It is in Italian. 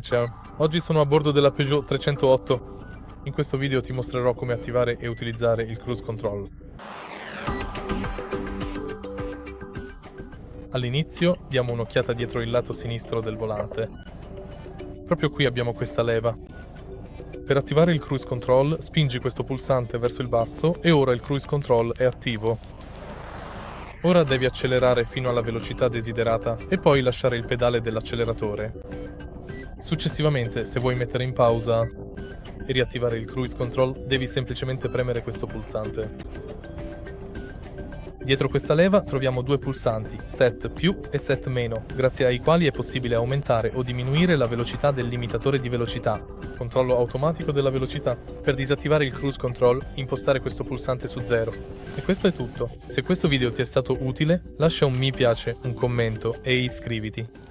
Ciao, oggi sono a bordo della Peugeot 308. In questo video ti mostrerò come attivare e utilizzare il cruise control. All'inizio diamo un'occhiata dietro il lato sinistro del volante. Proprio qui abbiamo questa leva. Per attivare il cruise control spingi questo pulsante verso il basso e ora il cruise control è attivo. Ora devi accelerare fino alla velocità desiderata e poi lasciare il pedale dell'acceleratore. Successivamente, se vuoi mettere in pausa e riattivare il cruise control, devi semplicemente premere questo pulsante. Dietro questa leva troviamo due pulsanti, set più e set meno, grazie ai quali è possibile aumentare o diminuire la velocità del limitatore di velocità, controllo automatico della velocità. Per disattivare il cruise control, impostare questo pulsante su 0. E questo è tutto. Se questo video ti è stato utile, lascia un mi piace, un commento e iscriviti.